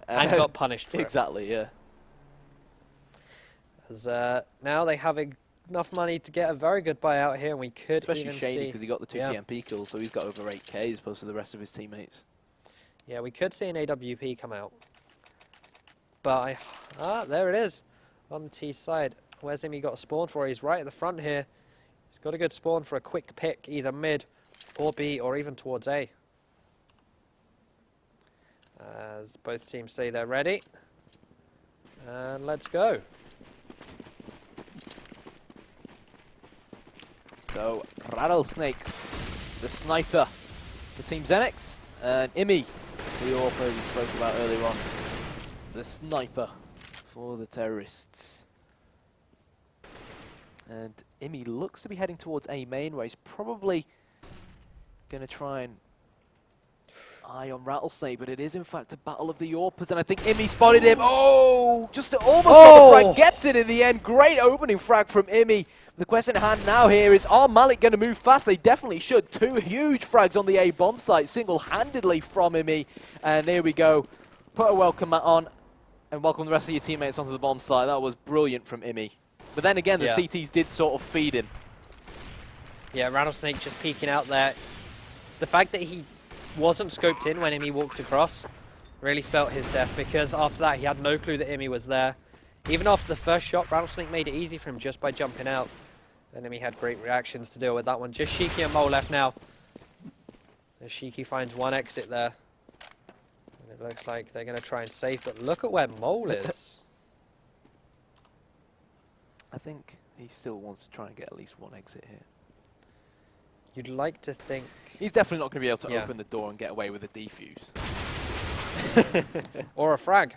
And got punished for exactly, it. As now they have enough money to get a very good buyout here, and we could especially even Shady, because he got the 2 TMP kills, so he's got over 8k as opposed to the rest of his teammates. Yeah, we could see an AWP come out. But there it is on the T side. Where's him? He got a spawn for? He's right at the front here. He's got a good spawn for a quick pick, either mid or B or even towards A. As both teams say they're ready. And let's go. So, Rattlesnake, the sniper for Team XENEX, and Imi, who also we spoke about earlier on, the sniper for the terrorists. And Imi looks to be heading towards A main, where he's probably going to try and... eye on Rattlesnake, but it is in fact a battle of the Orpers, and I think Imi spotted him. Oh, just almost got the frag, gets it in the end. Great opening frag from Imi. The question at hand now here is, are MALiK going to move fast? They definitely should. 2 huge frags on the A bomb site, single-handedly from Imi, and there we go. Put a welcome mat on, and welcome the rest of your teammates onto the bomb site. That was brilliant from Imi. But then again, the CTs did sort of feed him. Yeah, Rattlesnake just peeking out there. The fact that he wasn't scoped in when Imi walked across really spelt his death, because after that he had no clue that Imi was there. Even after the first shot, Rattlesnake made it easy for him just by jumping out. And Imi had great reactions to deal with that one. Just Shiki and Mole left now. As Shiki finds one exit there. And it looks like they're going to try and save, but look at where Mole is. I think he still wants to try and get at least one exit here. You'd like to think... He's definitely not going to be able to open the door and get away with a defuse. Or a frag.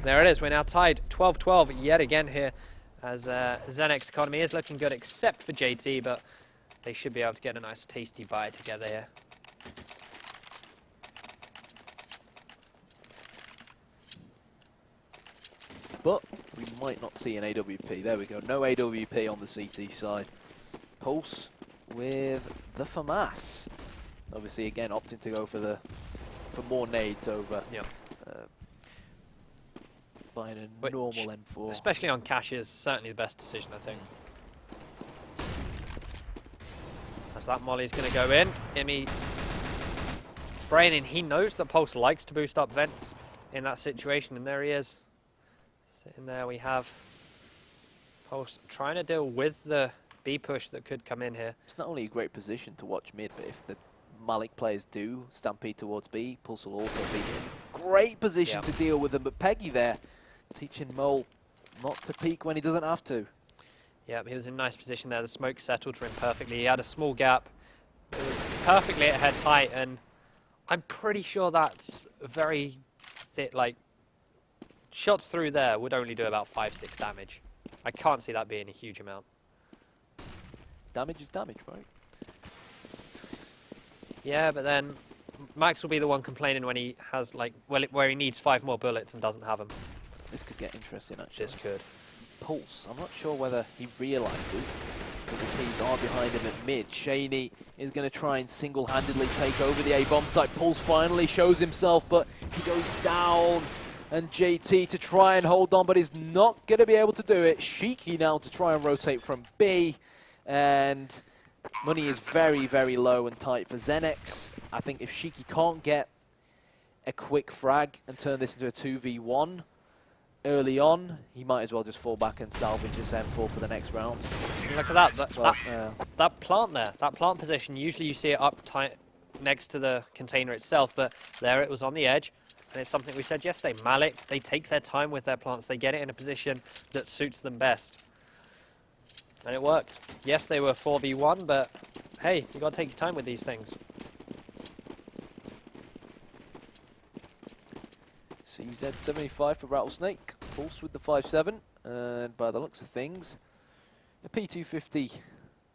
There it is, we're now tied 12-12 yet again here, as XENEX economy is looking good except for JT, but they should be able to get a nice tasty bite together here. But we might not see an AWP. There we go, no AWP on the CT side. Pulse with the FAMAS. Obviously again opting to go for more nades over buying a normal M4. Especially on cash is certainly the best decision, I think. As that molly's going to go in, Imi spraying in. He knows that Pulse likes to boost up vents in that situation, and there he is. Sitting there, we have Pulse trying to deal with the B push that could come in here. It's not only a great position to watch mid, but if the MALiK players do stampede towards B, Pulse will also be in great position to deal with them. But Peggy there, teaching Mole not to peek when he doesn't have to. Yeah, he was in a nice position there. The smoke settled for him perfectly. He had a small gap. It was perfectly at head height, and I'm pretty sure that's very thick. Like, shots through there would only do about 5-6 damage. I can't see that being a huge amount. Damage is damage, right? Yeah, but then Max will be the one complaining when he has, like, where he needs 5 more bullets and doesn't have them. This could get interesting, actually. This could. Pulse, I'm not sure whether he realises that the teams are behind him at mid. Shaney is going to try and single-handedly take over the A-bomb site. Pulse finally shows himself, but he goes down. And JT to try and hold on, but is not going to be able to do it. Shiki now to try and rotate from B. And money is very, very low and tight for XENEX. I think if Shiki can't get a quick frag and turn this into a 2v1 early on, he might as well just fall back and salvage this M4 for the next round. Look at that. That plant there, that plant position, usually you see it up tight next to the container itself, but there it was on the edge. And it's something we said yesterday, MALiK, they take their time with their plants. They get it in a position that suits them best. And it worked. Yes, they were 4v1, but hey, you got to take your time with these things. CZ75 for Rattlesnake. Pulse with the 5.7. And by the looks of things, a P250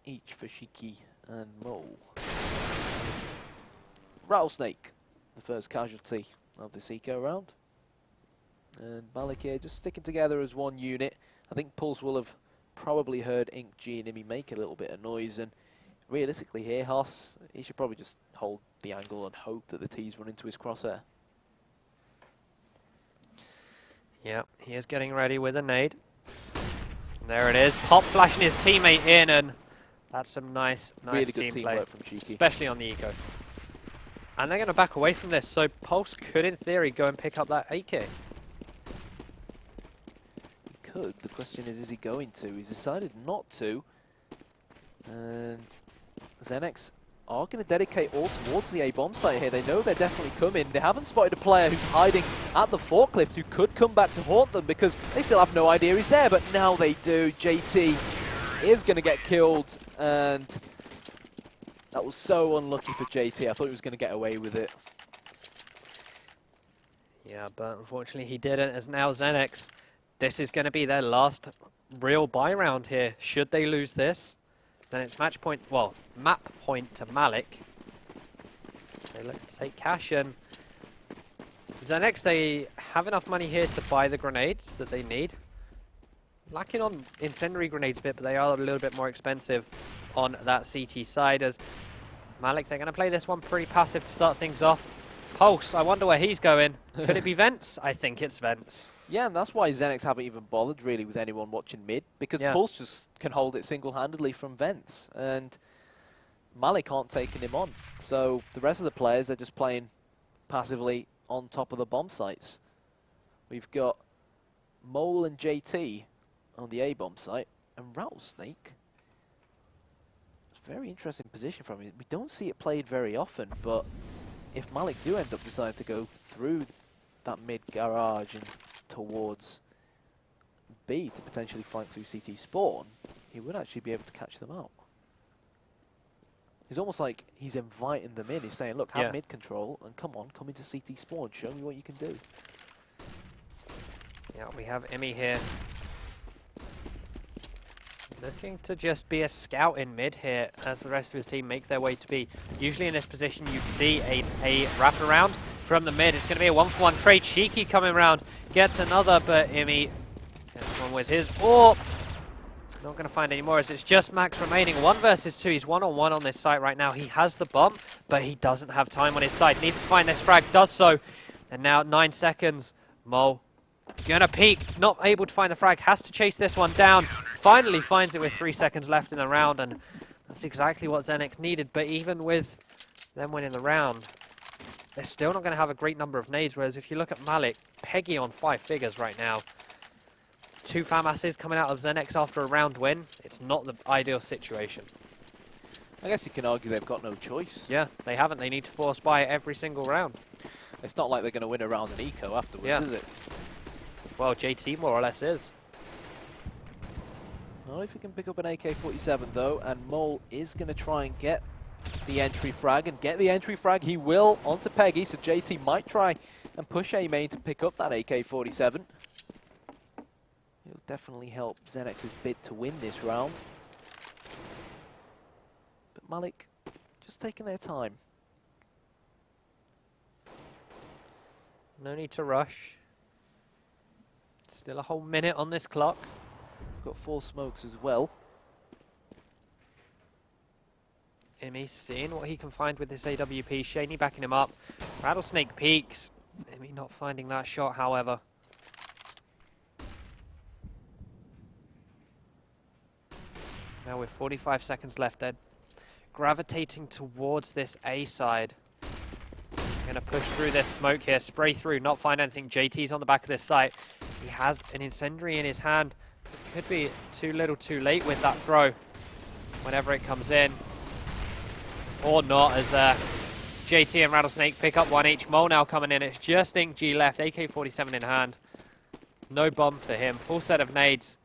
each for Shiki and Mole. Rattlesnake, the first casualty of this eco round. And MALiK here just sticking together as one unit. I think Pulse will have probably heard Ink G and Imi make a little bit of noise, and realistically here, Haas, he should probably just hold the angle and hope that the T's run into his crosshair. Yeah, he is getting ready with a nade. And there it is, pop flashing his teammate in, and that's some nice really good team play, from Cheeky. especially on the eco. And they're going to back away from this, so Pulse could, in theory, go and pick up that AK. Could. The question is he going to? He's decided not to. And XENEX are going to dedicate all towards the A-bomb site here. They know they're definitely coming. They haven't spotted a player who's hiding at the forklift who could come back to haunt them because they still have no idea he's there, but now they do. JT is going to get killed, and that was so unlucky for JT. I thought he was going to get away with it. Yeah, but unfortunately he didn't, as now XENEX, this is going to be their last real buy round here. Should they lose this, Then it's match point, well, map point to MALiK. They look to take cash, and XENEX, they have enough money here to buy the grenades that they need. Lacking on incendiary grenades a bit, but they are a little bit more expensive on that CT side. As MALiK, they're going to play this one pretty passive to start things off. Pulse, I wonder where he's going. Could it be Vents? I think it's Vents. Yeah, and that's why XENEX haven't even bothered really with anyone watching mid, because Pulse just can hold it single-handedly from Vents, and MALiK aren't taking him on. So the rest of the players, they're just playing passively on top of the bomb sites. We've got Mole and JT on the A bomb site, and Rattlesnake. It's a very interesting position from him. We don't see it played very often, but if MALiK do end up deciding to go through that mid garage and towards B to potentially flank through CT spawn, he would actually be able to catch them out. It's almost like he's inviting them in. He's saying, look, have mid control, and come on, come into CT spawn, show me what you can do. Yeah, we have Emmy here. Looking to just be a scout in mid here as the rest of his team make their way to B. Usually in this position you'd see a wraparound from the mid. It's going to be a 1-for-1 trade. Shiki coming around, gets another, but Emmy gets one with his AWP. Not going to find any more as it's just Max remaining. 1 versus 2. He's 1-on-1 on this site right now. He has the bomb, but he doesn't have time on his side. Needs to find this frag, does so. And now 9 seconds. Mo gonna peek, not able to find the frag, has to chase this one down. Finally finds it with 3 seconds left in the round, and that's exactly what XENEX needed. But even with them winning the round, they're still not going to have a great number of nades, whereas if you look at MALiK, Peggy on 5 figures right now. 2 FAMASs coming out of XENEX after a round win. It's not the ideal situation. I guess you can argue they've got no choice. Yeah, they haven't. They need to force buy every single round. It's not like they're going to win a round in eco afterwards, is it? Well, JT more or less is. Well, if we can pick up an AK-47 though, and Mole is going to try and get the entry frag, and get the entry frag he will onto Peggy, so JT might try and push A main to pick up that AK-47. It'll definitely help XENEX's bid to win this round. But MALiK just taking their time. No need to rush. Still a whole minute on this clock. Got 4 smokes as well. Emmy seeing what he can find with this AWP. Shaney backing him up. Rattlesnake peeks. Emmy not finding that shot, however. Now with 45 seconds left, they're gravitating towards this A side. Gonna push through this smoke here, spray through, not find anything. JT's on the back of this site. He has an incendiary in his hand. It could be too little too late with that throw whenever it comes in. Or not, as JT and Rattlesnake pick up 1 each. Mole now coming in. It's just InkG left, AK-47 in hand. No bomb for him. Full set of nades.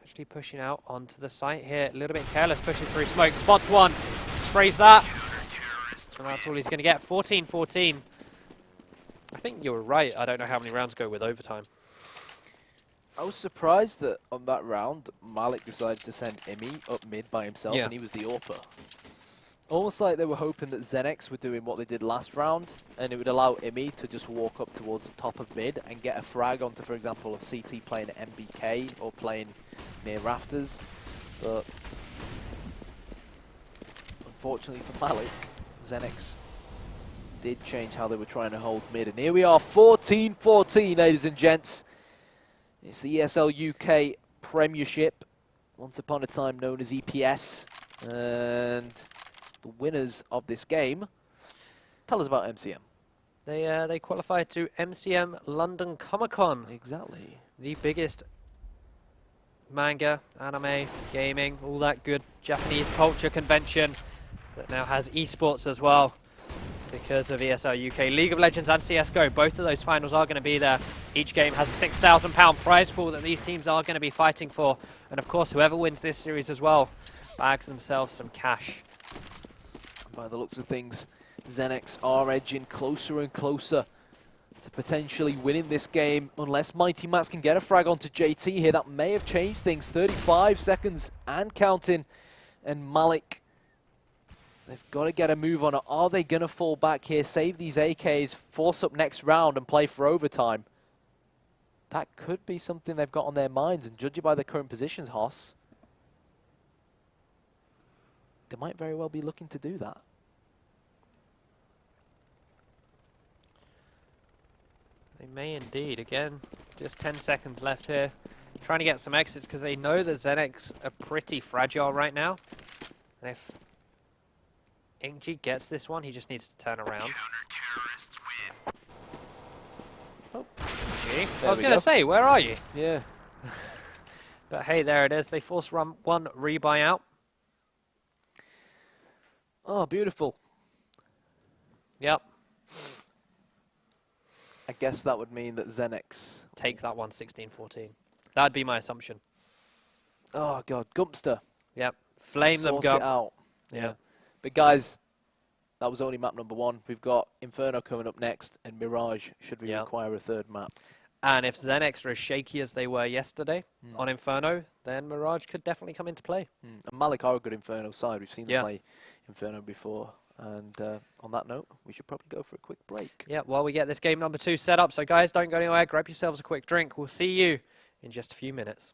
Actually pushing out onto the site here. A little bit careless, pushing through smoke. Spots one, sprays that. And that's all he's going to get. 14-14. I think you were right. I don't know how many rounds go with overtime. I was surprised that on that round, MALiK decided to send Emmy up mid by himself, and he was the AWPer. Almost like they were hoping that XENEX were doing what they did last round, and it would allow Emmy to just walk up towards the top of mid and get a frag onto, for example, a CT playing at MBK or playing near rafters. But unfortunately for MALiK, XENEX did change how they were trying to hold mid. And here we are, 14-14, ladies and gents. It's the ESL UK Premiership, once upon a time known as EPS. And the winners of this game, tell us about MCM. They qualified to MCM London Comic-Con. Exactly. The biggest manga, anime, gaming, all that good Japanese culture convention that now has esports as well because of ESL UK. League of Legends and CSGO, both of those finals are going to be there. Each game has a £6,000 prize pool that these teams are going to be fighting for. And of course, whoever wins this series as well bags themselves some cash. By the looks of things, XENEX are edging closer and closer to potentially winning this game, unless Mighty Max can get a frag onto JT here. That may have changed things. 35 seconds and counting and MALiK, they've got to get a move on it. Are they going to fall back here, save these AKs, force up next round and play for overtime? That could be something they've got on their minds, and judging by their current positions, Hoss, they might very well be looking to do that. They may indeed. Again, just 10 seconds left here. Trying to get some exits because they know that XENEX are pretty fragile right now. And if XG gets this one, he just needs to turn around. Oh, I was going to say, where are you? Yeah. But hey, there it is. They force one rebuy out. Oh, beautiful. Yep. I guess that would mean that XENEX take that one 16-14. That'd be my assumption. Oh, God. Gumpster. Yep. Flame them, Sort Gump. it out. Yeah. But, guys, that was only map number 1. We've got Inferno coming up next and Mirage should we require a third map. And if XENEX are as shaky as they were yesterday on Inferno, then Mirage could definitely come into play. And MALiK are a good Inferno side. We've seen them play Inferno before. And on that note, we should probably go for a quick break. Yeah, while we get this game number 2 set up. So, guys, don't go anywhere. Grab yourselves a quick drink. We'll see you in just a few minutes.